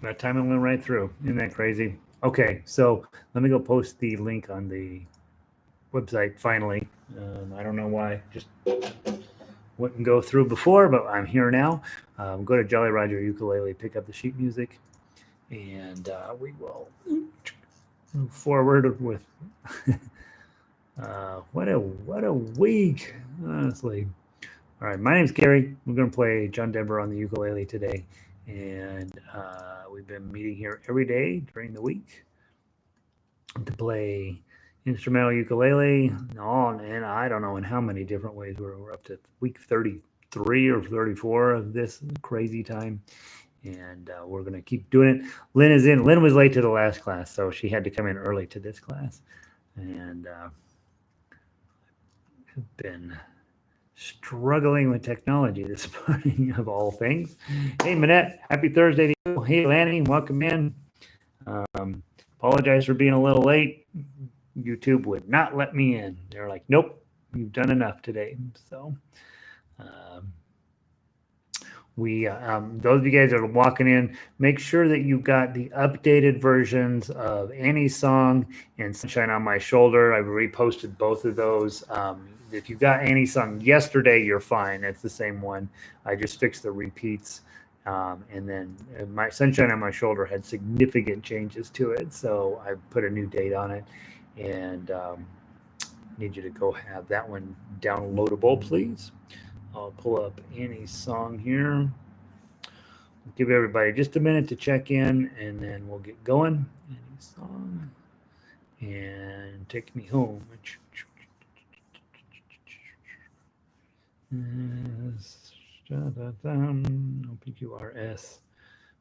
That time went right through. Isn't that crazy? Okay, so let me go post the link on the website finally. I don't know why. Just wouldn't go through before, but I'm here now. Go to Jolly Roger Ukulele, pick up the sheet music, and we will move forward with. What a week, honestly. All right, my name's Gary. We're going to play John Denver on the ukulele today, and we've been meeting here every day during the week to play instrumental ukulele. And I don't know in how many different ways. We're up to week 33 or 34 of this crazy time, and we're going to keep doing it. Lynn is in. Lynn was late to the last class, so she had to come in early to this class, and been struggling with technology this morning of all things. Hey, Manette, happy Thursday to you. Hey, Lanny, welcome in. Apologize for being a little late. YouTube would not let me in. They're like, nope, you've done enough today. So those of you guys that are walking in, make sure that you got the updated versions of Any Song and Sunshine on My Shoulder. I've reposted both of those. If you got Any Song yesterday, you're fine. It's the same one. I just fixed the repeats. And then my Sunshine on My Shoulder had significant changes to it. So I put a new date on it. And need you to go have that one downloadable, please. I'll pull up Any Song here. Give everybody just a minute to check in, and then we'll get going. Any Song. And Take Me Home. PQRS.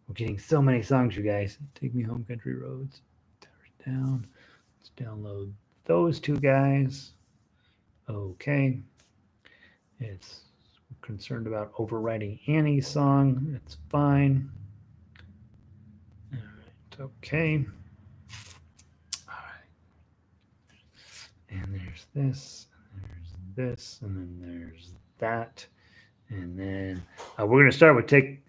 We're getting so many songs, you guys. Take Me Home, Country Roads. Down. Let's download those two guys. Okay. It's concerned about overwriting Any Song. That's fine. All right. Okay. All right. And there's this. And there's this. And then there's that. And then we're going to start with Take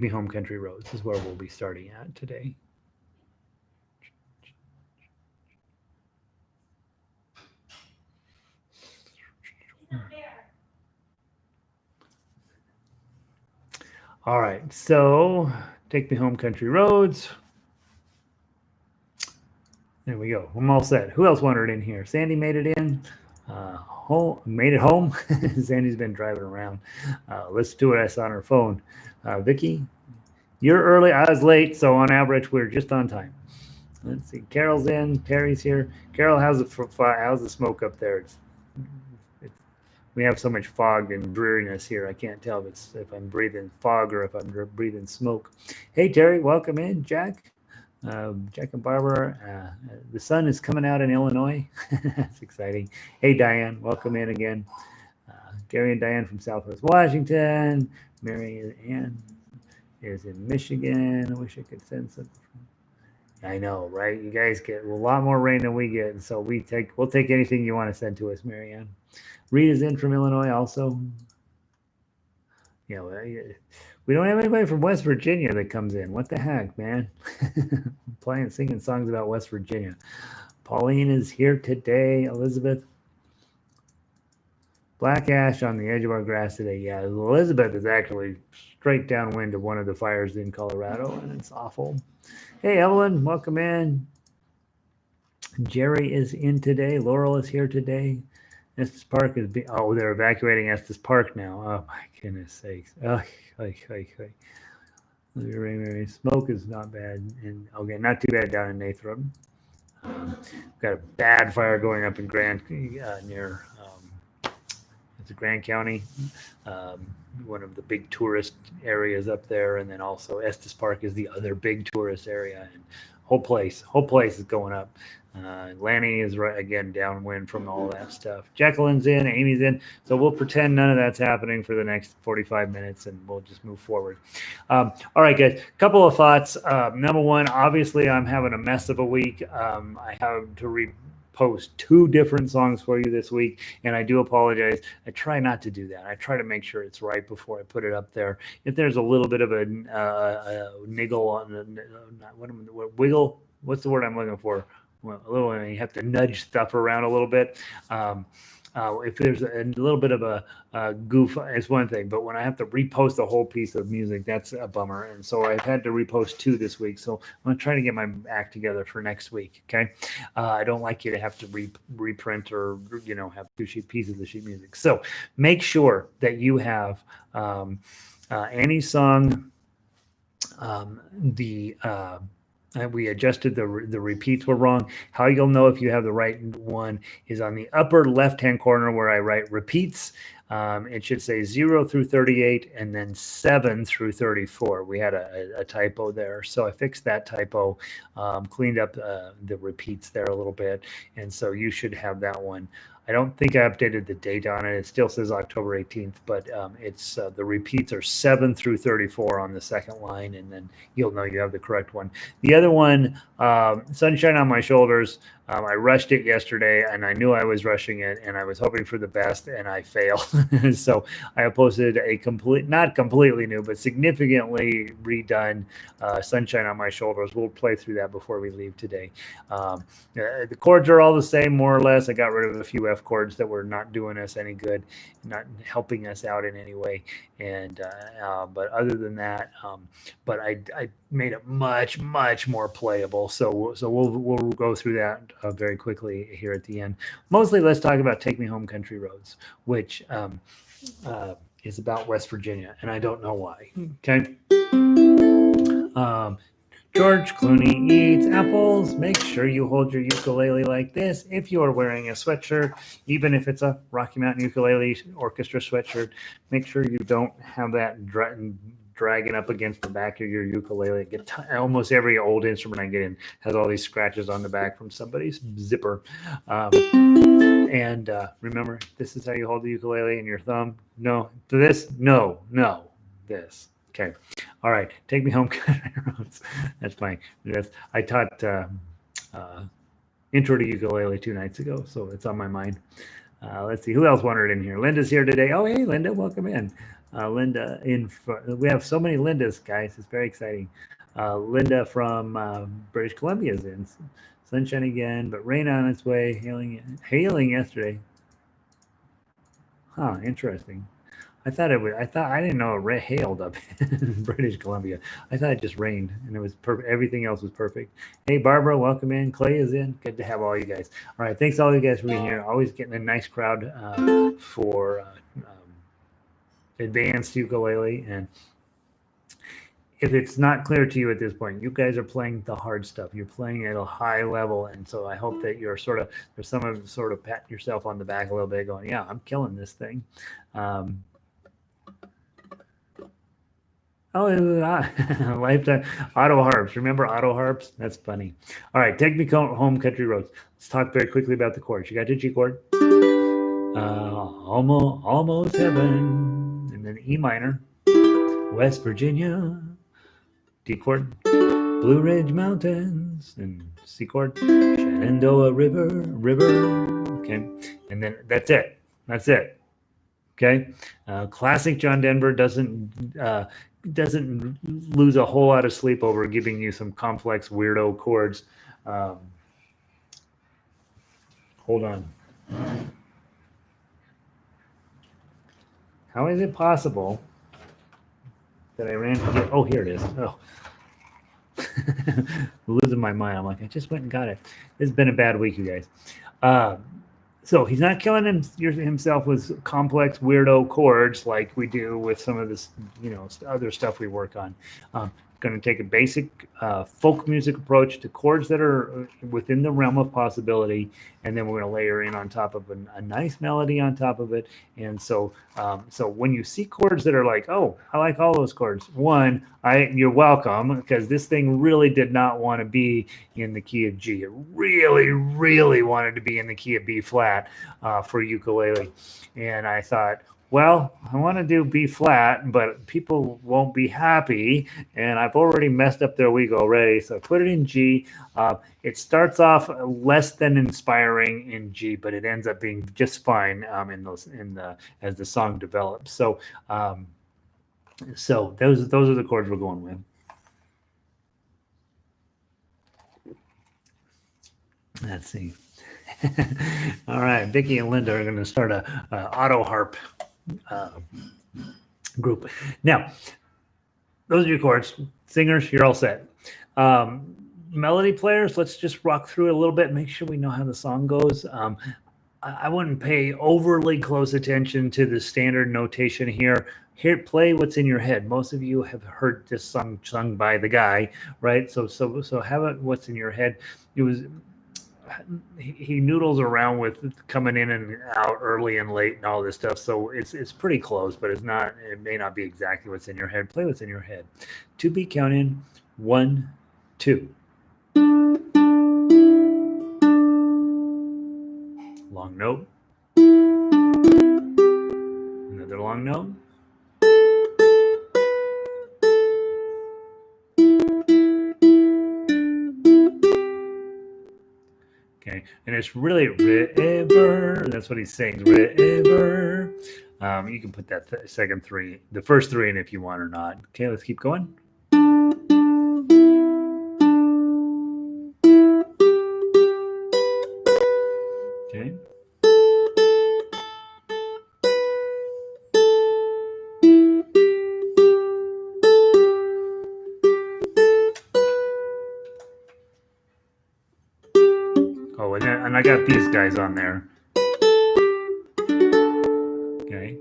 Me Home, Country Roads. This is where we'll be starting at today. All right, so Take Me Home, Country Roads. There we go. I'm all set. Who else wanted it in here? Sandy made it in. Made it home. Sandy's been driving around. Listen to what I saw on her phone. Vicky, you're early. I was late, so on average, we're just on time. Let's see. Carol's in. Terry's here. Carol, how's the smoke up there? We have so much fog and dreariness here. I can't tell if I'm breathing fog or if I'm breathing smoke. Hey, Terry, welcome in. Jack and Barbara. The sun is coming out in Illinois. That's exciting. Hey, Diane, welcome in again. Gary and Diane from Southwest Washington. Mary Ann is in Michigan. I wish I could send something. I know, right? You guys get a lot more rain than we get, and so we'll take anything you want to send to us, Mary Ann. Rita's in from Illinois also. We don't have anybody from West Virginia that comes in. What the heck, man? Singing songs about West Virginia. Pauline is here today. Elizabeth. Black ash on the edge of our grass today. Yeah, Elizabeth is actually straight downwind of one of the fires in Colorado, and it's awful. Hey, Evelyn, welcome in. Jerry is in today. Laurel is here today. Estes Park is they're evacuating Estes Park now. Oh my goodness sakes. Smoke is not bad, and okay, not too bad down in Nathrop. Got a bad fire going up in Grand near it's Grand County, one of the big tourist areas up there, and then also Estes Park is the other big tourist area, and whole place is going up. Lanny is right again downwind from all that stuff. Jacqueline's in, Amy's in. So we'll pretend none of that's happening for the next 45 minutes, and we'll just move forward. All right, guys. Couple of thoughts. Number one, obviously, I'm having a mess of a week. I have to post 2 different songs for you this week, and I do apologize. I try not to do that. I try to make sure it's right before I put it up there. If there's a little bit of a niggle on wiggle, what's the word I'm looking for? Well, a little, you have to nudge stuff around a little bit. If there's a little bit of a goof, it's one thing, but when I have to repost a whole piece of music, that's a bummer. And so I've had to repost 2 this week. So I'm going to try to get my act together for next week. Okay. I don't like you to have to reprint or, have 2 pieces of sheet music. So make sure that you have any song, we adjusted the repeats were wrong. How you'll know if you have the right one is on the upper left-hand corner where I write repeats. It should say 0 through 38 and then 7 through 34. We had a typo there. So I fixed that typo, cleaned up the repeats there a little bit. And so you should have that one. I don't think I updated the date on it. It still says October 18th, but it's the repeats are 7 through 34 on the second line, and then you'll know you have the correct one. The other one, Sunshine on My Shoulders, I rushed it yesterday, and I knew I was rushing it, and I was hoping for the best, and I failed. So I posted a not completely new, but significantly redone Sunshine on My Shoulders. We'll play through that before we leave today. The chords are all the same, more or less. I got rid of a few F chords that were not doing us any good, not helping us out in any way. And but other than that, but I made it much more playable. So we'll go through that very quickly here at the end. Mostly, let's talk about "Take Me Home, Country Roads," which is about West Virginia, and I don't know why. Okay. George Clooney eats apples. Make sure you hold your ukulele like this. If you are wearing a sweatshirt, even if it's a Rocky Mountain Ukulele Orchestra sweatshirt, make sure you don't have that dragging up against the back of your ukulele. Almost every old instrument I get in has all these scratches on the back from somebody's zipper. And remember, this is how you hold the ukulele in your thumb. No, to this. No, this. Okay. All right. Take Me Home, Country Roads. That's fine. I taught intro to ukulele 2 nights ago, so it's on my mind. Let's see. Who else wandered in here? Linda's here today. Oh, hey, Linda. Welcome in. Linda, we have so many Lindas, guys. It's very exciting. Linda from British Columbia is in. Sunshine again, but rain on its way. Hailing yesterday. Huh, interesting. I didn't know it hailed up in British Columbia. I thought it just rained and it was perfect. Everything else was perfect. Hey, Barbara, welcome in. Clay is in. Good to have all you guys. All right. Thanks all you guys for being here. Always getting a nice crowd for advanced ukulele. And if it's not clear to you at this point, you guys are playing the hard stuff. You're playing at a high level. And so I hope that you're there's some of sort of patting yourself on the back a little bit going, yeah, I'm killing this thing. Lifetime auto harps. Remember auto harps? That's funny. All right, Take Me Home, Country Roads. Let's talk very quickly about the chords. You got the G chord, almost heaven, and then E minor, West Virginia, D chord, Blue Ridge Mountains, and C chord, Shenandoah River. Okay, and then that's it. Okay, classic John Denver doesn't lose a whole lot of sleep over giving you some complex weirdo chords. Hold on. How is it possible that I ran to get? Oh, here it is. Oh, losing my mind. I'm like, I just went and got it. It's been a bad week, you guys. So he's not killing himself with complex weirdo chords like we do with some of this, other stuff we work on. Going to take a basic folk music approach to chords that are within the realm of possibility, and then we're going to layer in on top of a nice melody on top of it. And so when you see chords that are like, oh, I like all those chords, you're welcome, because this thing really did not want to be in the key of G. It really wanted to be in the key of B flat for ukulele. And I thought, well, I want to do B flat, but people won't be happy, and I've already messed up their week already. So I put it in G. It starts off less than inspiring in G, but it ends up being just fine in the as the song develops. Um, so those are the chords we're going with. Let's see. All right, Vicky and Linda are going to start a auto harp uh, group. Now, those are your chords. Singers, you're all set. Melody players, let's just rock through it a little bit, make sure we know how the song goes. I wouldn't pay overly close attention to the standard notation here. Here, play what's in your head. Most of you have heard this song sung by the guy, right? So have it what's in your head. It was he noodles around with coming in and out early and late and all this stuff. So it's pretty close, but it's not. It may not be exactly what's in your head. Play what's in your head. To be counted. 1, 2. Long note. Another long note. Okay, and it's really river. That's what he sings. River. You can put that second three, the first three in if you want or not. Okay, let's keep going. Okay. Oh, and I got these guys on there. Okay.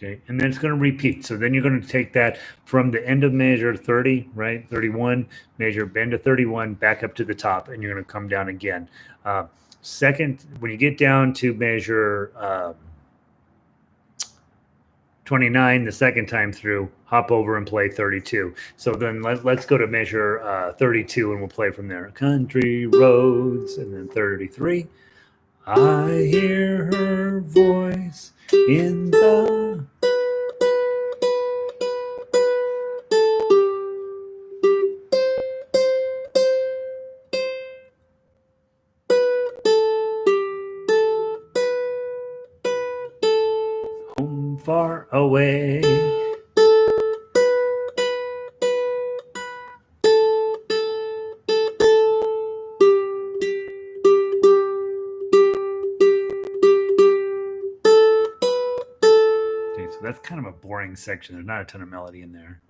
Okay, and then it's going to repeat. So then you're going to take that from the end of measure 30, right? 31, measure bend to 31, back up to the top, and you're going to come down again. Second, when you get down to measure 29 the second time through, hop over and play 32. So then let's go to measure 32 and we'll play from there. Country roads, and then 33. I hear her voice in the home far away. So that's kind of a boring section. There's not a ton of melody in there.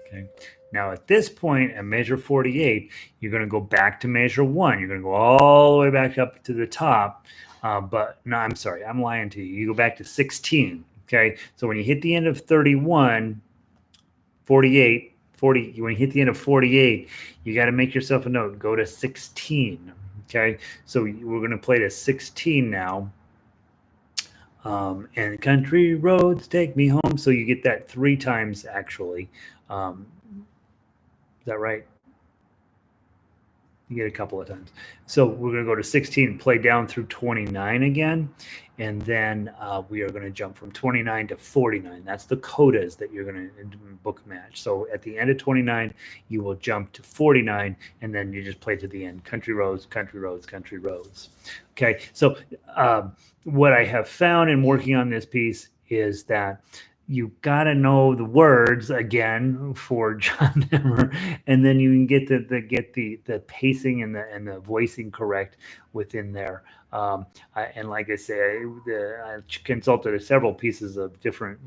Okay. Now at this point, at measure 48, you're going to go back to measure 1. You're going to go all the way back up to the top. But no, I'm sorry, I'm lying to you. You go back to 16. Okay. So when you hit the end of 31, 48, 40, when you hit the end of 48, you got to make yourself a note. Go to 16. Okay. So we're going to play to 16 now. And country roads take me home. So you get that 3 times actually. Is that right? You get a couple of times. So we're going to go to 16, play down through 29 again. And then we are going to jump from 29 to 49. That's the codas that you're going to book match. So at the end of 29, you will jump to 49, and then you just play to the end. Country roads, country roads, country roads. Okay, so what I have found in working on this piece is that you got to know the words again for John Denver, and then you can get the pacing and the voicing correct within there. And like I say, I consulted several pieces of different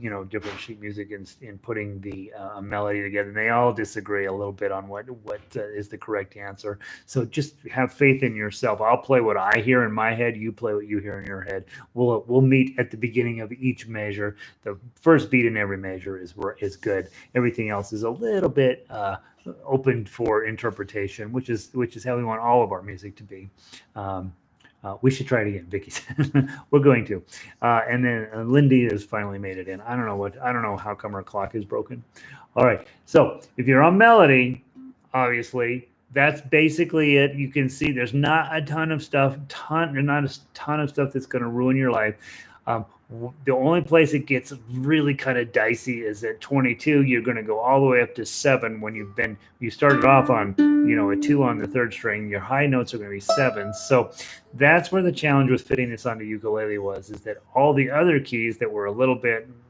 sheet music in putting the melody together, and they all disagree a little bit on what is the correct answer. So just have faith in yourself. I'll play what I hear in my head. You play what you hear in your head. We'll meet at the beginning of each measure. The first first beat in every measure is good. Everything else is a little bit open for interpretation, which is how we want all of our music to be. We should try it again, Vicky said. We're going to. And then Lindy has finally made it in. I don't know how come her clock is broken. All right. So if you're on melody, obviously, that's basically it. You can see there's not a ton of stuff, not a ton of stuff that's going to ruin your life. The only place it gets really kind of dicey is at 22. You're going to go all the way up to 7 when you started off on a 2 on the 3rd string. Your high notes are going to be 7s. So that's where the challenge with fitting this onto ukulele is that all the other keys that were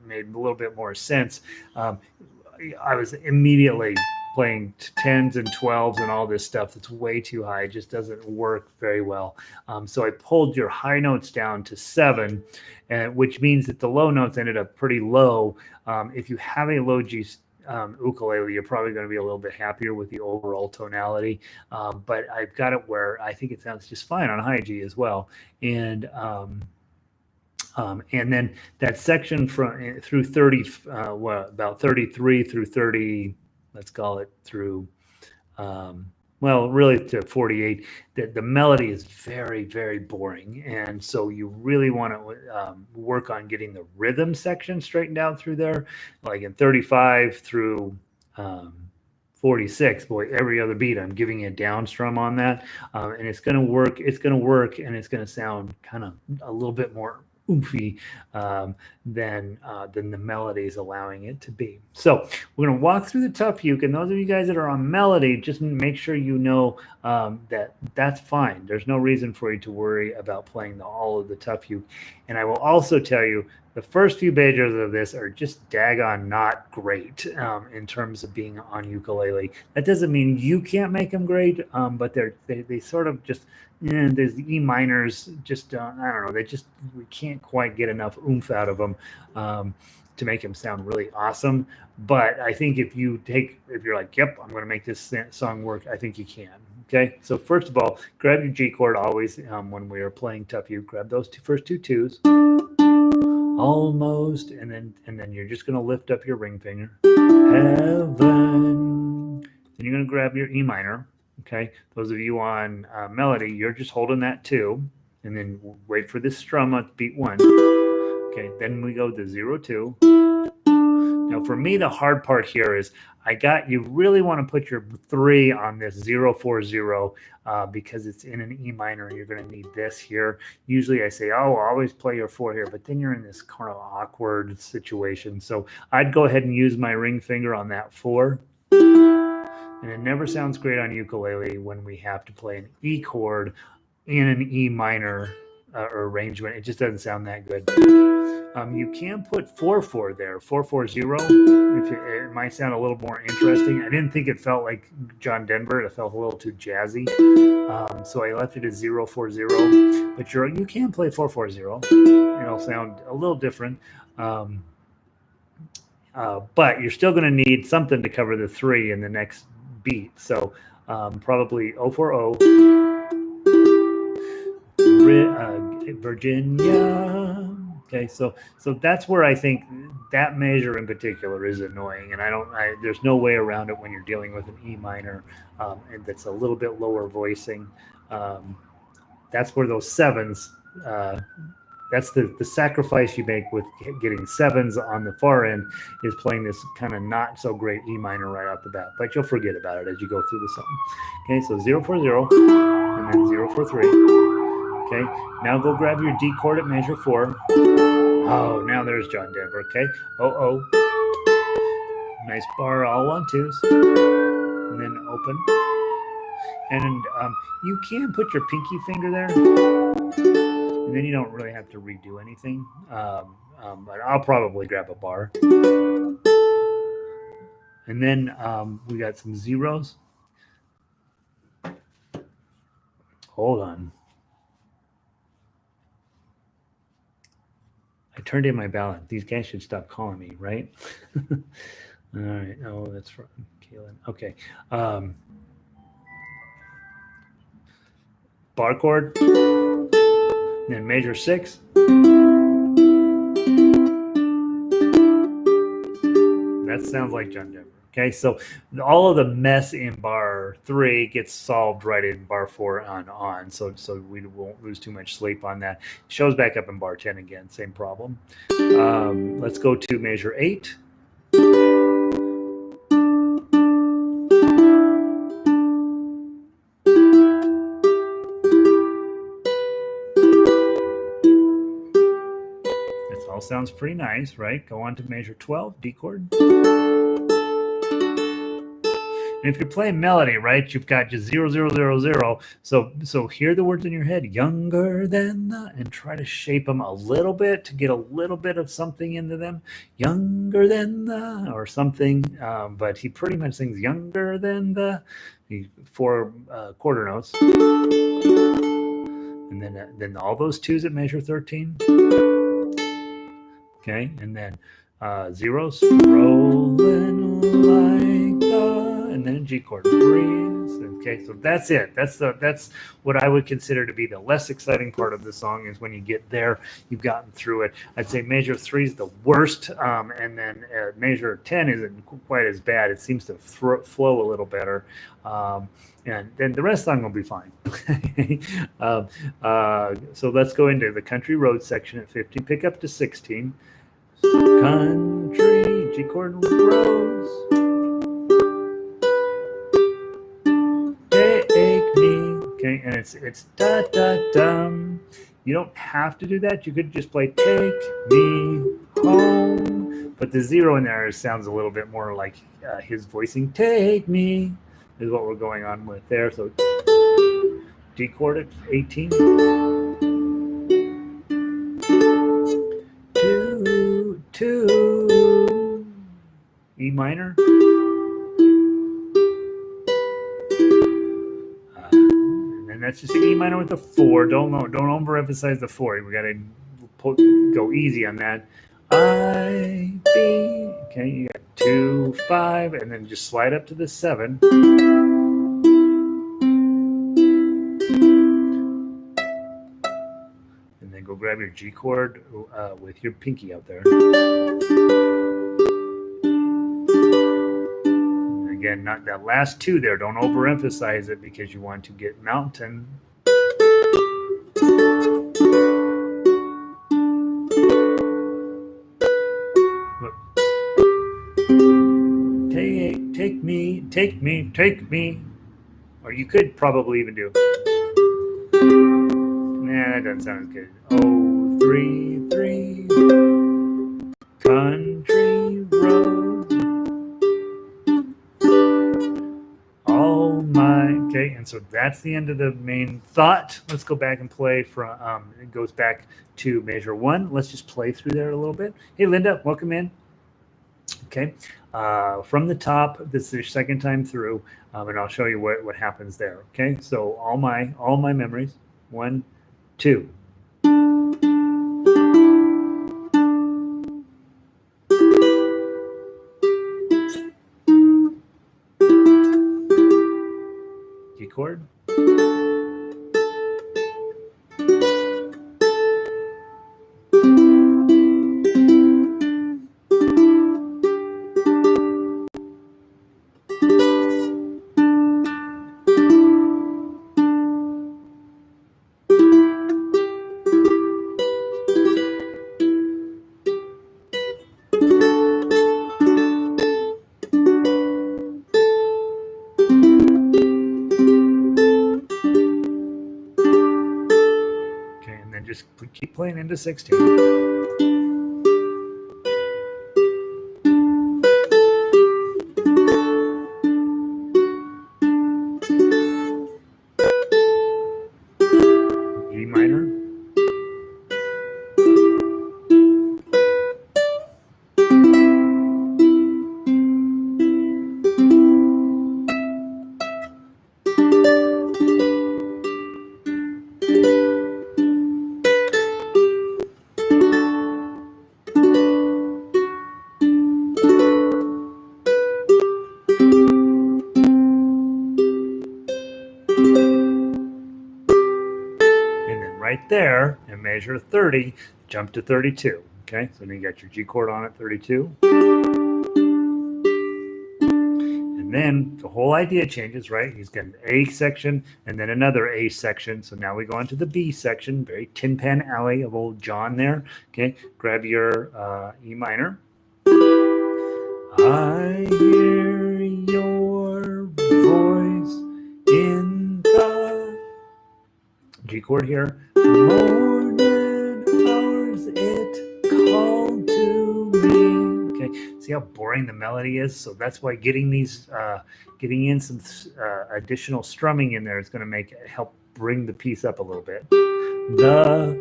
made a little bit more sense. I was immediately playing 10s and 12s and all this stuff that's way too high. It just doesn't work very well. So I pulled your high notes down to 7, which means that the low notes ended up pretty low. If you have a low G ukulele, you're probably going to be a little bit happier with the overall tonality. But I've got it where I think it sounds just fine on high G as well. And then that section through 30, about 33 through 30, let's call it through, really to 48, the melody is very, very boring. And so you really want to work on getting the rhythm section straightened out through there. Like in 35 through 46, boy, every other beat, I'm giving a down strum on that. And it's going to work. It's going to work, and it's going to sound kind of a little bit more oofy than the melody is allowing it to be. So we're going to walk through the tough uke, and those of you guys that are on melody, just make sure you know that that's fine. There's no reason for you to worry about playing all of the tough uke. And I will also tell you, the first few pages of this are just daggone not great in terms of being on ukulele. That doesn't mean you can't make them great, but they sort of just, there's the E minors, just, I don't know, we can't quite get enough oomph out of them to make them sound really awesome. But I think if you're like, yep, I'm going to make this song work, I think you can. Okay, so first of all, grab your G chord always when we are playing tough uke. Grab those first two twos. Almost, and then you're just going to lift up your ring finger. Heaven. Then you're going to grab your E minor. Okay, those of you on melody, you're just holding that 2, and then wait for this strum on beat 1. Okay, then we go to 0 2. Now for me, the hard part here is you really want to put your 3 on this 0 4 0 because it's in an E minor, and you're going to need this here. Usually I say, oh, always play your 4 here, but then you're in this kind of awkward situation. So I'd go ahead and use my ring finger on that 4. And it never sounds great on ukulele when we have to play an E chord in an E minor arrangement. It just doesn't sound that good. You can put 4/4 there, 4/4/0. It might sound a little more interesting. I didn't think it felt like John Denver. It felt a little too jazzy. So I left it at 0/4/0. But you can play 4/4/0. It'll sound a little different. But you're still going to need something to cover the 3 in the next beat. So probably 0/4/0. Virginia. Okay, so that's where I think that measure in particular is annoying, and there's no way around it when you're dealing with an E minor, and that's a little bit lower voicing. That's where those 7s. That's the sacrifice you make with getting 7s on the far end, is playing this kind of not so great E minor right off the bat. But you'll forget about it as you go through the song. Okay, so 0/4/0, and then 0/4/3. Okay, now go grab your D chord at measure 4. Oh, now there's John Denver. Okay, oh. Nice bar, all on 2s. And then open. And you can put your pinky finger there. And then you don't really have to redo anything. But I'll probably grab a bar. And then we got some zeros. Hold on. I turned in my ballot. These guys should stop calling me, right? All right. Oh, that's from Kaylin. Okay. Bar chord. Then measure 6. That sounds like John Denver. Okay, so all of the mess in bar 3 gets solved right in bar 4 on. So we won't lose too much sleep on that. Shows back up in bar 10 again, same problem. Let's go to measure 8. This all sounds pretty nice, right? Go on to measure 12, D chord. And if you're playing melody, right, you've got just 0, 0, 0, 0. So hear the words in your head, younger than the, and try to shape them a little bit to get a little bit of something into them. Younger than the, or something. But he pretty much sings younger than the 4 quarter notes. And then all those 2s at measure 13. Okay, and then zeros rolling like the, and then a G chord breeze. Okay, so that's it. That's what I would consider to be the less exciting part of the song. Is when you get there, you've gotten through it. I'd say measure 3 is the worst, and then measure 10 isn't quite as bad. It seems to flow a little better. And then the rest of the song will be fine. So let's go into the country road section at 15, pick up to 16. Country, G chord roads, take me. Okay, and it's da da dum. You don't have to do that. You could just play take me home. But the 0 in there sounds a little bit more like his voicing. Take me is what we're going on with there. So D chord at 18. Two, E minor. And then that's just an E minor with the 4. Don't overemphasize the 4. We got to go easy on that. I, B. Okay, you got 2, 5, and then just slide up to the 7. And then go grab your G chord with your pinky out there. And again, not that last 2 there. Don't overemphasize it because you want to get mountain. Take me. Or you could probably even do. Nah, that doesn't sound as good. Oh, 3, 3. Country road. Oh my. Okay, and so that's the end of the main thought. Let's go back and play from. It goes back to measure 1. Let's just play through there a little bit. Hey, Linda, welcome in. Okay, from the top, this is your second time through, and I'll show you what happens there. Okay, so all my memories. 1, 2. G chord. Just keep playing into 16. G minor. Right there and measure 30, jump to 32. Okay, so then you got your G chord on at 32. And then the whole idea changes, right? He's got an A section and then another A section. So now we go on to the B section, very Tin Pan Alley of old John there. Okay, grab your E minor. I hear your voice in the G chord here. Morning hours it called to me. Okay, see how boring the melody is? So that's why getting in some additional strumming in there is going to help bring the piece up a little bit. The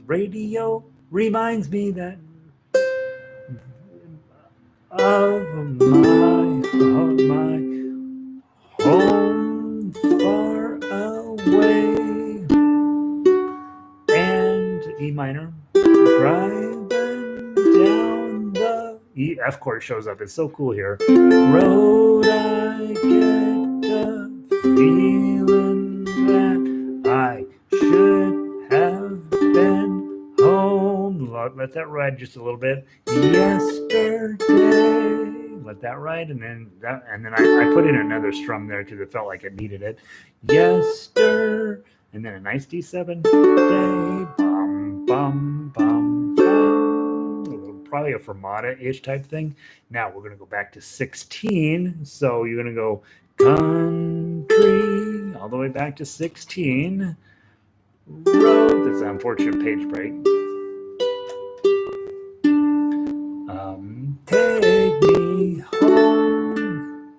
radio reminds me that of my home far away. And E minor, driving down the F chord shows up. It's so cool here. Road, I get the feeling that I should have been home. Let that ride just a little bit. Yesterday. Let that ride, and then I put in another strum there because it felt like it needed it. Yesterday, and then a nice D7. Day, bum bum bum bum. Probably a fermata-ish type thing. Now we're gonna go back to 16. So you're gonna go country all the way back to 16. Road. That's an unfortunate page break. Take me home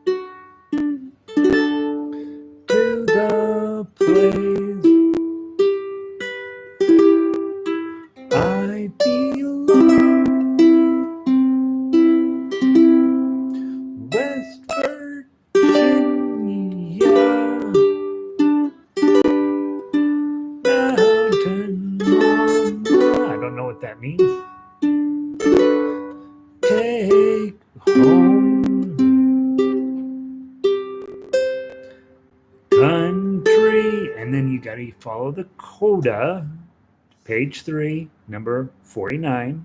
to the place I belong, West Virginia, mountain mama. I don't know what that means. Take home country, and then you got to follow the coda, page 3, number 49.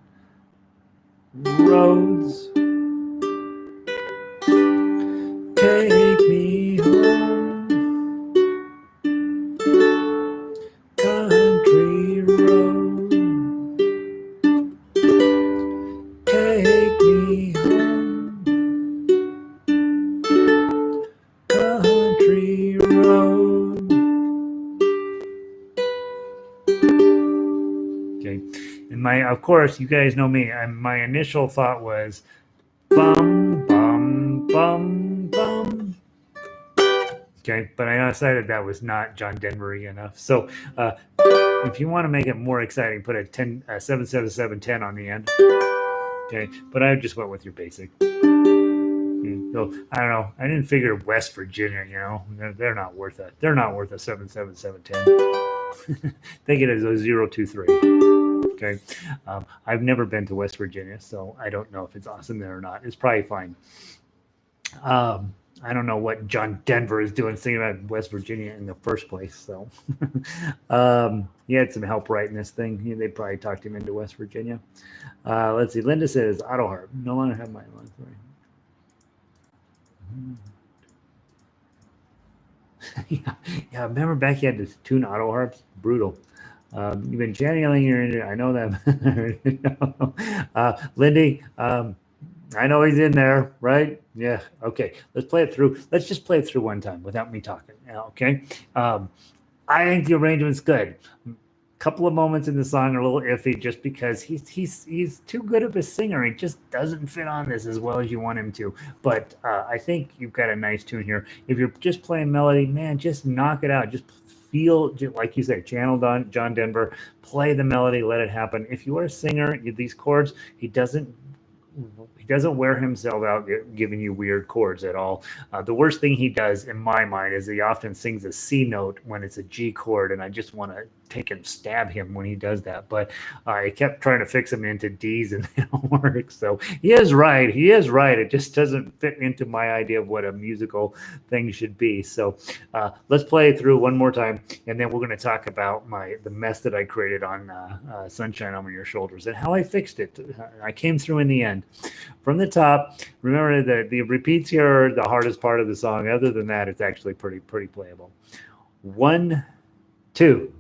Roads, take me home, country road, take me home, country road. Okay, and of course, you guys know me. My initial thought was bum bum bum bum. Okay, but I decided that was not John Denver-y enough. So if you want to make it more exciting, put a 77710 on the end. Okay, but I just went with your basic. So I don't know. I didn't figure West Virginia. They're not worth it. They're not worth a 77710. Take it as a 023. Okay, I've never been to West Virginia, so I don't know if it's awesome there or not. It's probably fine. I don't know what John Denver is doing singing about West Virginia in the first place. So he had some help writing this thing. They probably talked him into West Virginia. Let's see. Linda says, auto harp. No longer have my line. Yeah, remember back you had to tune auto harps? Brutal. You've been channeling your, I know that. Lindy, I know he's in there, right? Yeah. Okay. Let's play it through. Let's just play it through one time without me talking. Okay. I think the arrangement's good. A couple of moments in the song are a little iffy just because he's too good of a singer. He just doesn't fit on this as well as you want him to. But I think you've got a nice tune here. If you're just playing melody, man, just knock it out. Just feel, like you said, channel John Denver, play the melody, let it happen. If you are a singer, these chords, he doesn't wear himself out giving you weird chords at all. The worst thing he does, in my mind, is he often sings a C note when it's a G chord, and I just want to take and stab him when he does that. But I kept trying to fix him into D's and they don't work. So he is right. He is right. It just doesn't fit into my idea of what a musical thing should be. So let's play it through one more time, and then we're going to talk about the mess that I created on Sunshine Over Your Shoulders and how I fixed it. I came through in the end. From the top, remember that the repeats here are the hardest part of the song. Other than that, it's actually pretty playable. 1, 2.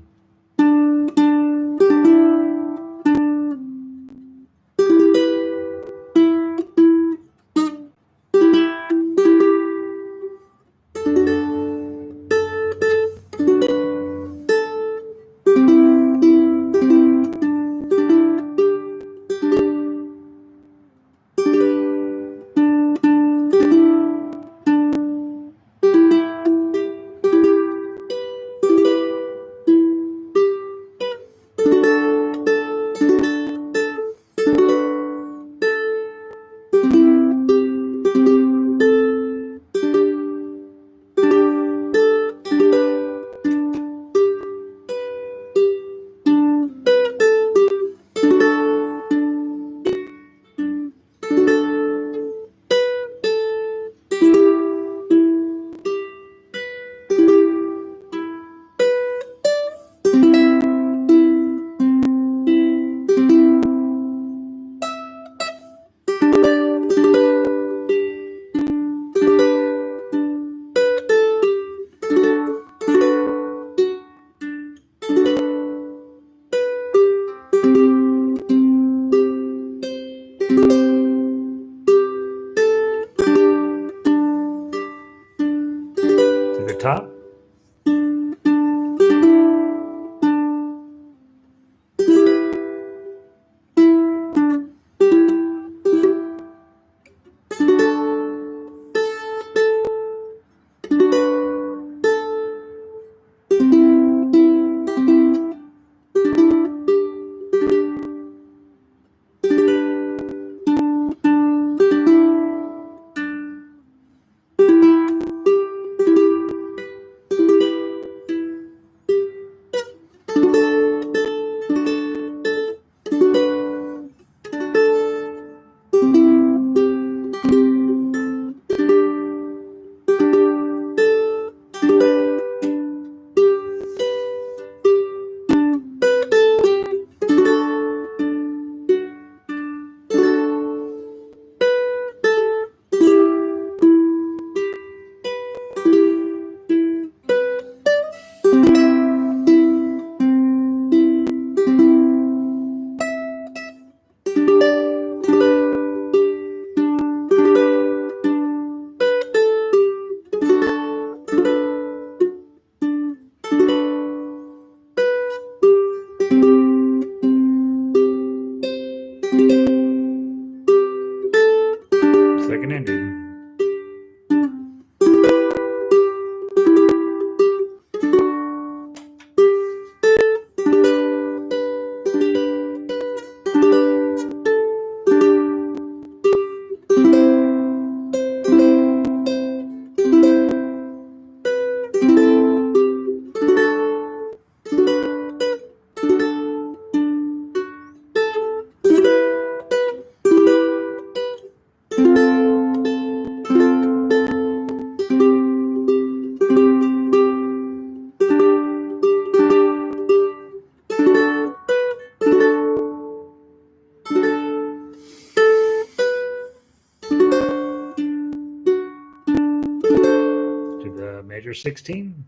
To the top. Second ending. To the major 16.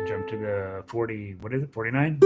Jump to the 40, what is it, 49?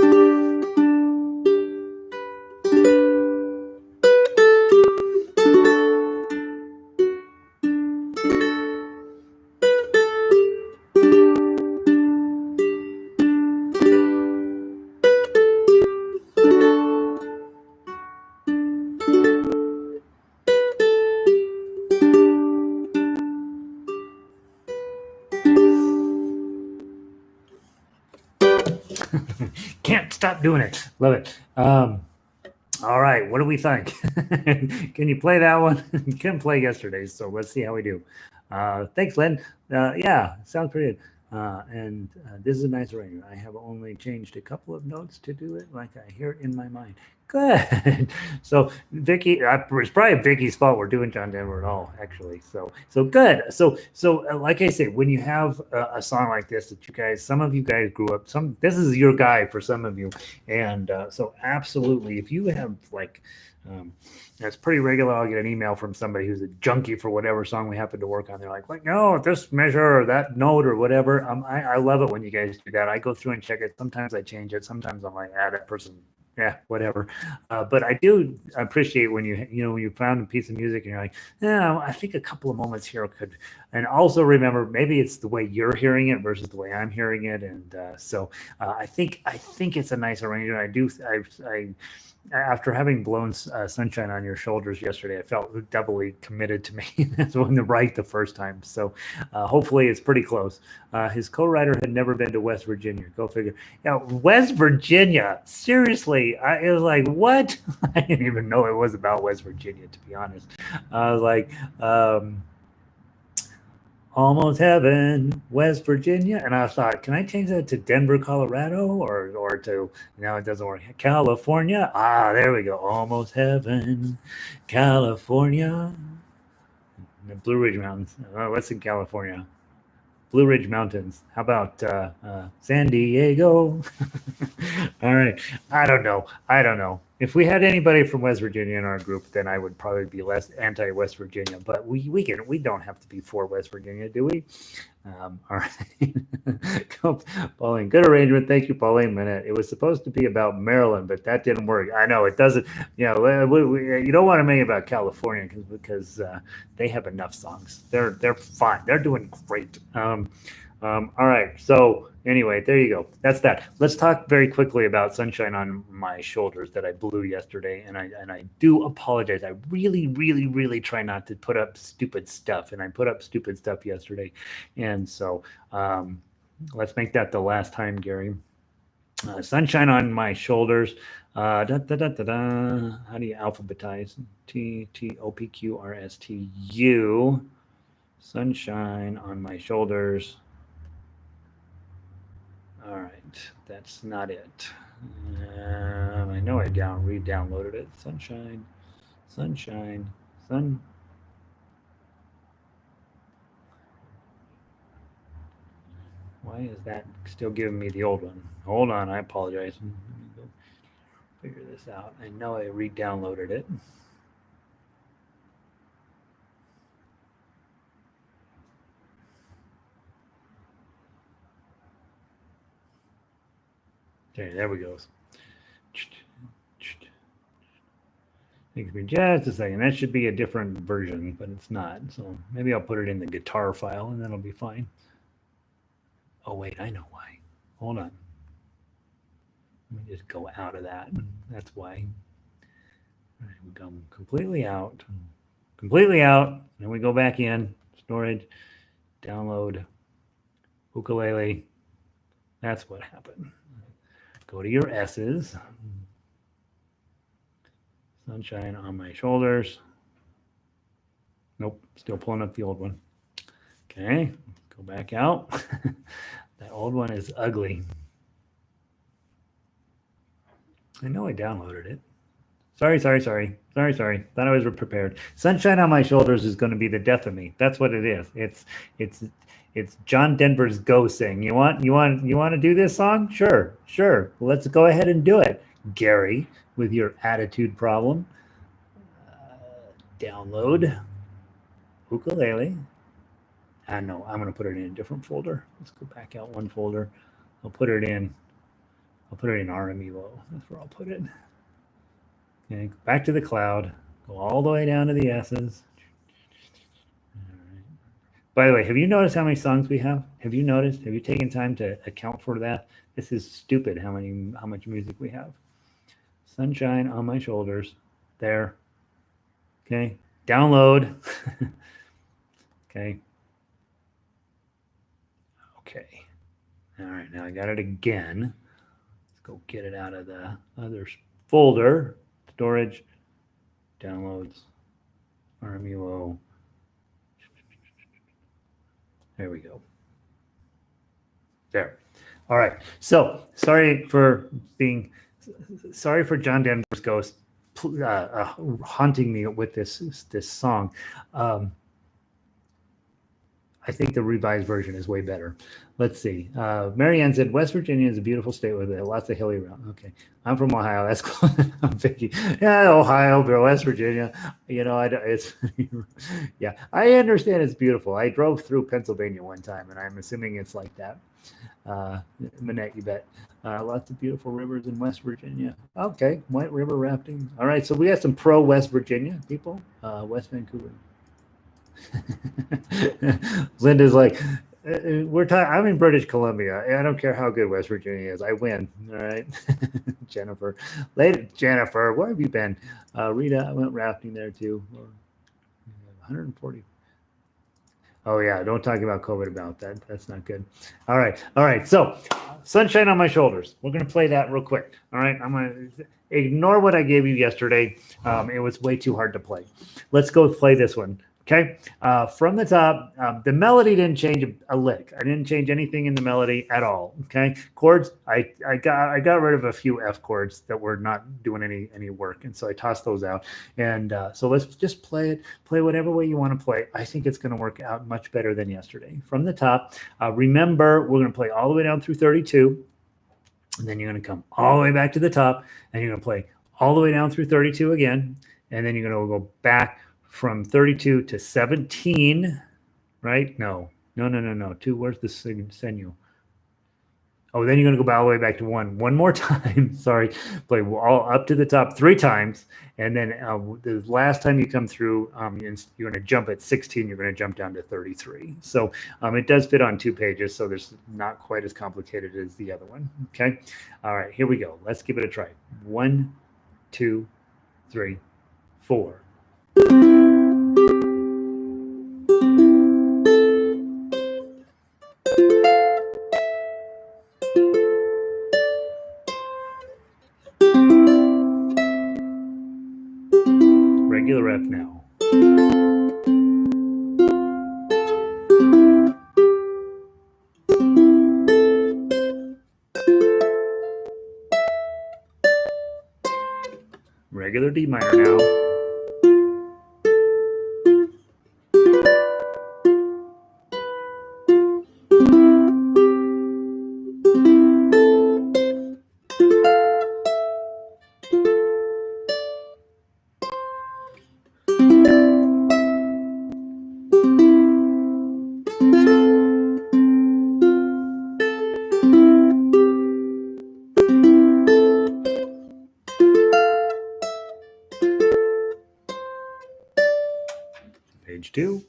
Can't stop doing it. Love it. All right, what do we think? Can you play that one? You couldn't play yesterday, so let's see how we do. Thanks, Lynn. Yeah, sounds pretty good. And this is a nice arrangement. I have only changed a couple of notes to do it like I hear it in my mind. Good. So Vicky, it's probably Vicky's fault we're doing John Denver at all, actually. So good. So like I said, when you have a song like this that you guys, some of you guys grew up, this is your guy for some of you, and so absolutely, if you have like. Um, it's pretty regular. I'll get an email from somebody who's a junkie for whatever song we happen to work on. They're like, no, this measure or that note or whatever. I love it when you guys do that. I go through and check it. Sometimes I change it. Sometimes I'm like, that person, yeah, whatever. But I do appreciate when when you found a piece of music and you're like, yeah, I think a couple of moments here could. And also remember, maybe it's the way you're hearing it versus the way I'm hearing it. And I think it's a nice arrangement. I after having blown sunshine on your shoulders yesterday, I felt doubly committed to making this one right the first time. So hopefully it's pretty close. His co-writer had never been to West Virginia. Go figure. Yeah, West Virginia. Seriously, it was like, what? I didn't even know it was about West Virginia, to be honest. I was like, almost heaven, West Virginia. And I thought, can I change that to Denver, Colorado, or to no, it doesn't work. California. There we go. Almost heaven, California. The Blue Ridge Mountains. What's in California? Blue Ridge Mountains. How about San Diego? All right. I don't know. If we had anybody from West Virginia in our group, then I would probably be less anti West Virginia. But we don't have to be for West Virginia, do we? All right. Pauline, good arrangement. Thank you, Pauline. Minute. It was supposed to be about Maryland, but that didn't work. I know it doesn't. You don't want to make it about California because they have enough songs. They're fine. They're doing great. All right. So anyway, there you go. That's that. Let's talk very quickly about Sunshine on My Shoulders that I blew yesterday, and I do apologize. I really, really, really try not to put up stupid stuff, and I put up stupid stuff yesterday, and so let's make that the last time, Gary. Sunshine on My Shoulders. Da, da, da, da, da. How do you alphabetize? TOPQRSTU. Sunshine on My Shoulders. All right, that's not it. I know I re-downloaded it. Sunshine, sun. Why is that still giving me the old one? Hold on, I apologize. Let me go figure this out. I know I re-downloaded it. Okay, there we go. Takes me just a second. That should be a different version, but it's not. So maybe I'll put it in the guitar file and then it'll be fine. Oh, wait, I know why. Hold on. Let me just go out of that. That's why. All right, we go completely out. Then we go back in. Storage, download, ukulele. That's what happened. Go to your S's. Sunshine on My Shoulders. Nope, still pulling up the old one. Okay, go back out. That old one is ugly. I know I downloaded it. Sorry. Thought I was prepared. Sunshine on My Shoulders is going to be the death of me. That's what it is. It's John Denver's Go Sing. You want to do this song? Sure. Let's go ahead and do it, Gary, with your attitude problem. Download ukulele. I know I'm going to put it in a different folder. Let's go back out one folder. I'll put it in RMELO. That's where I'll put it. Okay, go back to the cloud. Go all the way down to the S's. All right. By the way, have you noticed how many songs we have? Have you noticed? Have you taken time to account for that? This is stupid how much music we have. Sunshine on My Shoulders. There. Okay. Download. Okay. All right. Now I got it again. go get it out of the other folder. Storage, downloads, RMUO. There we go. There. All right. So sorry for John Denver's ghost haunting me with this song. I think the revised version is way better. Let's see. Marianne said, West Virginia is a beautiful state with lots of hilly around. Okay. I'm from Ohio. That's cool. I'm thinking, yeah, Ohio, but West Virginia. You know, it's, yeah, I understand it's beautiful. I drove through Pennsylvania one time, and I'm assuming it's like that. Manette, you bet. Lots of beautiful rivers in West Virginia. Okay. White River rafting. All right. So we got some pro West Virginia people. West Vancouver. Linda's like, I'm in British Columbia. I don't care how good West Virginia is. I win. All right. Jennifer, Jennifer, where have you been? Rita, I went rafting there too. 140. Oh yeah, don't talk about COVID about that. That's not good. All right. So, Sunshine on My Shoulders. We're gonna play that real quick. All right, I'm gonna ignore what I gave you yesterday. It was way too hard to play. Let's go play this one. Okay, from the top, the melody didn't change a lick. I didn't change anything in the melody at all. Okay, chords, I got rid of a few F chords that were not doing any work, and so I tossed those out. And so let's just play it. Play whatever way you want to play. I think it's going to work out much better than yesterday. From the top, remember we're going to play all the way down through 32, and then you're going to come all the way back to the top, and you're going to play all the way down through 32 again, and then you're going to go back from 32 to 17, right? No. Two, where's the signal? Oh, then you're going to go all the way back to one more time. Sorry. Play all up to the top 3 times. And then the last time you come through, you're going to jump at 16. You're going to jump down to 33. So it does fit on 2 pages. So there's not quite as complicated as the other one. Okay. All right, here we go. Let's give it a try. 1, 2, 3, 4. Regular F now. Regular D minor now. Page 2.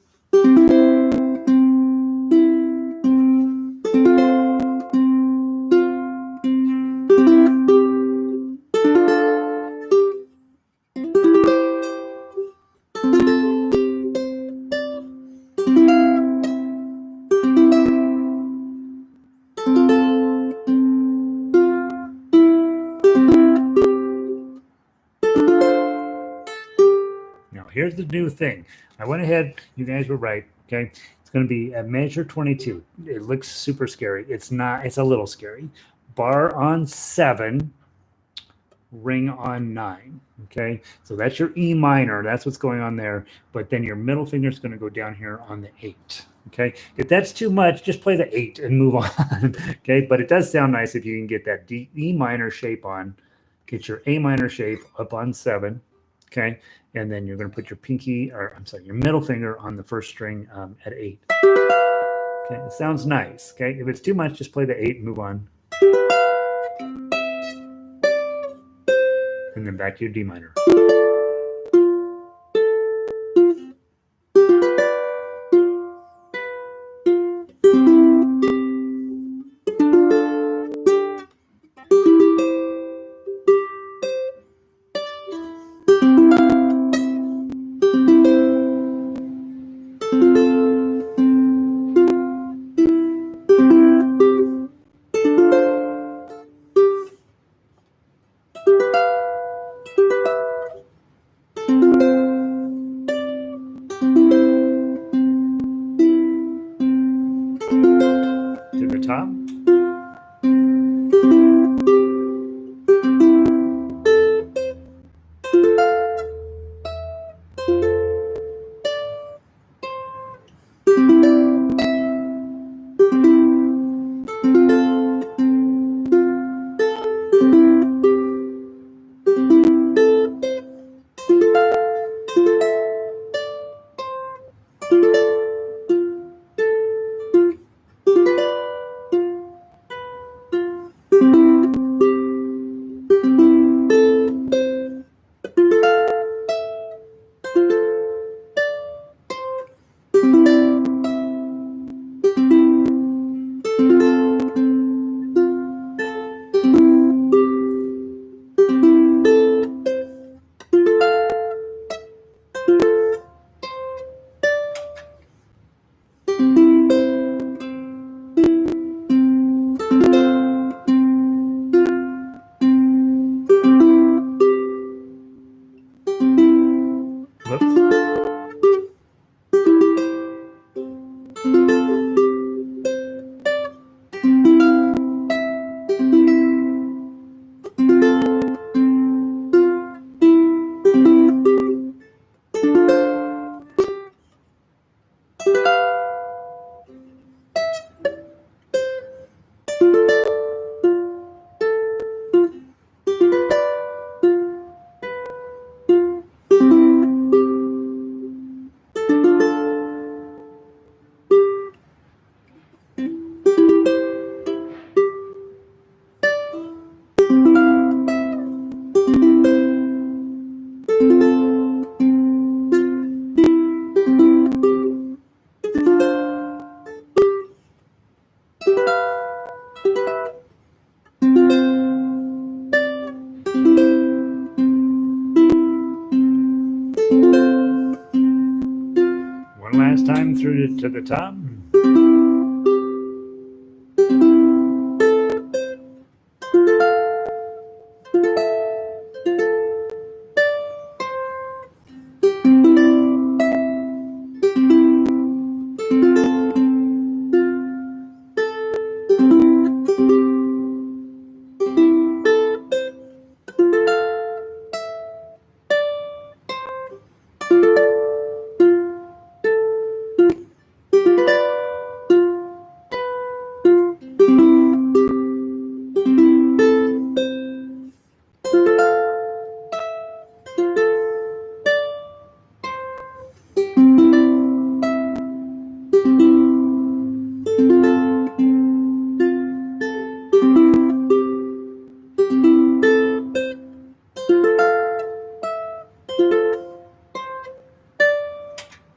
Now, here's the new thing. I went ahead. You guys were right. Okay. It's going to be a measure 22. It looks super scary. It's not. It's a little scary. Bar on 7, ring on 9. Okay. So that's your E minor. That's what's going on there. But then your middle finger is going to go down here on the 8. Okay. If that's too much, just play the 8 and move on. Okay. But it does sound nice if you can get that E minor shape on. Get your A minor shape up on 7. Okay. And then you're going to put your your middle finger on the first string at 8. Okay, it sounds nice. Okay, if it's too much, just play the 8 and move on. And then back to your D minor. closer to the top.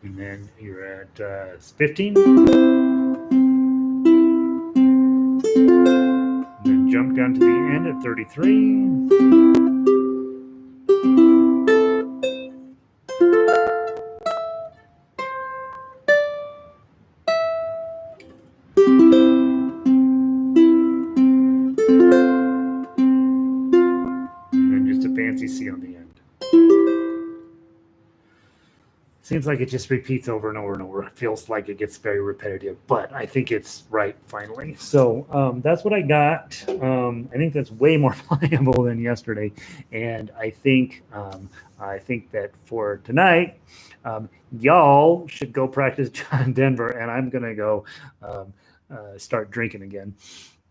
And then you're at 15. Then jump down to the end at 33. And then just a fancy C on the end. Seems like it just repeats over and over and over. It feels like it gets very repetitive, but I think it's right finally. So that's what I got. I think that's way more playable than yesterday, and I think that for tonight, y'all should go practice John Denver, and I'm gonna go start drinking again.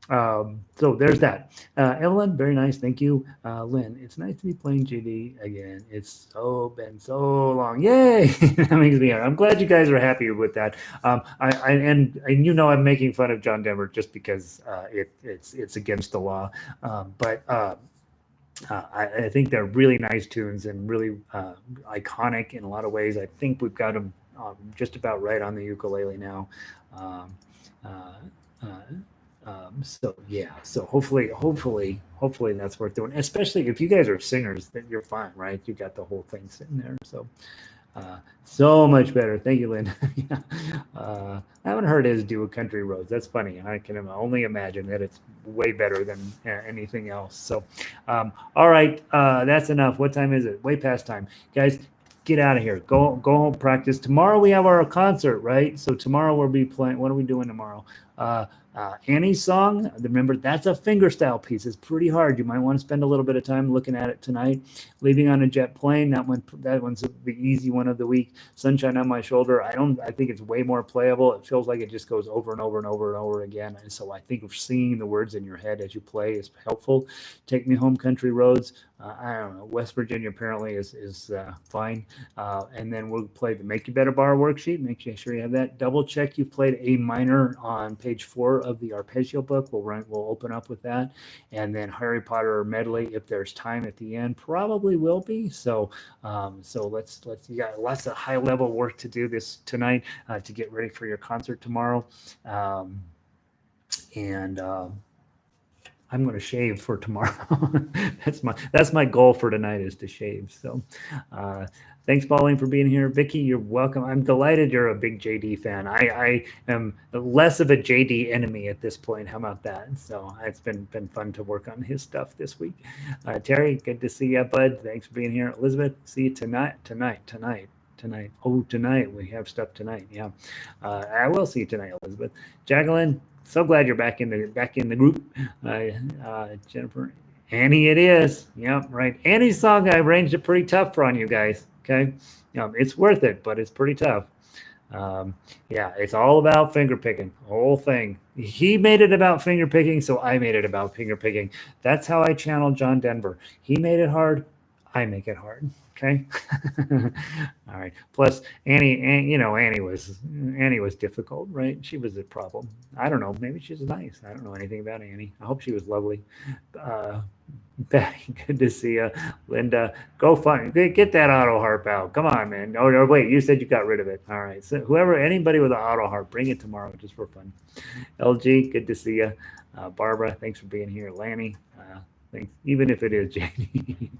So there's that. Evelyn, very nice. Thank you. Lynn, it's nice to be playing JD again. It's been so long. Yay! That makes me happy. I'm glad you guys are happy with that. And you know I'm making fun of John Denver just because it's against the law. But I think they're really nice tunes and really iconic in a lot of ways. I think we've got them just about right on the ukulele now. So yeah, so hopefully that's worth doing, especially if you guys are singers, then you're fine, right? You got the whole thing sitting there. So much better. Thank you, Lynn. Yeah. I haven't heard his do a Country Roads. That's funny. I can only imagine that it's way better than anything else. So all right, that's enough. What time is it? Way past time, guys. Get out of here. Go home, practice. Tomorrow we have our concert, right? So tomorrow we'll be playing. What are we doing tomorrow? Annie's song. Remember, that's a fingerstyle piece. It's pretty hard. You might want to spend a little bit of time looking at it tonight. Leaving on a Jet Plane. That one's the easy one of the week. Sunshine on My Shoulder. I think it's way more playable. It feels like it just goes over and over and over and over again. And so I think singing the words in your head as you play is helpful. Take Me Home, Country Roads. I don't know. West Virginia apparently is fine. And then we'll play the Make You Better Bar worksheet. Make sure you have that. Double check you've played A minor on page 4 of the arpeggio book. We'll open up with that. And then Harry Potter medley, if there's time at the end, probably will be. So let's you got lots of high level work to do this tonight to get ready for your concert tomorrow. I'm going to shave for tomorrow. that's my goal for tonight is to shave. So thanks, Pauline, for being here. Vicky, you're welcome. I'm delighted you're a big JD fan. I am less of a JD enemy at this point. How about that? So it's been fun to work on his stuff this week. Terry, good to see you, bud. Thanks for being here. Elizabeth, see you tonight. Oh, tonight we have stuff tonight. Yeah, I will see you tonight, Elizabeth. Jacqueline, so glad you're back in the group. Jennifer, Annie, it is. Yeah, right. Annie's song, I arranged it pretty tough for on you guys. Okay, it's worth it, but it's pretty tough. Yeah, it's all about finger picking. The whole thing. He made it about finger picking, so I made it about finger picking. That's how I channel John Denver. He made it hard. I make it hard. Okay. All right. Plus Annie was difficult, right? She was a problem. I don't know. Maybe she's nice. I don't know anything about Annie. I hope she was lovely. Betty, good to see you. Linda, go find get that auto harp out. Come on, man. Oh, wait, you said you got rid of it. All right. So anybody with an auto harp, bring it tomorrow just for fun. LG, good to see you. Barbara, thanks for being here. Lanny, thanks. Even if it is JD.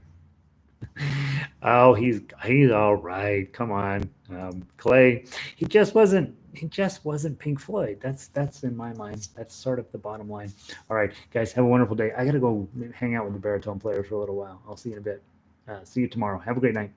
Oh, he's all right. Come on, Clay. He just wasn't Pink Floyd. That's in my mind. That's sort of the bottom line. All right, guys, have a wonderful day. I gotta go hang out with the baritone player for a little while. I'll see you in a bit. See you tomorrow. Have a great night.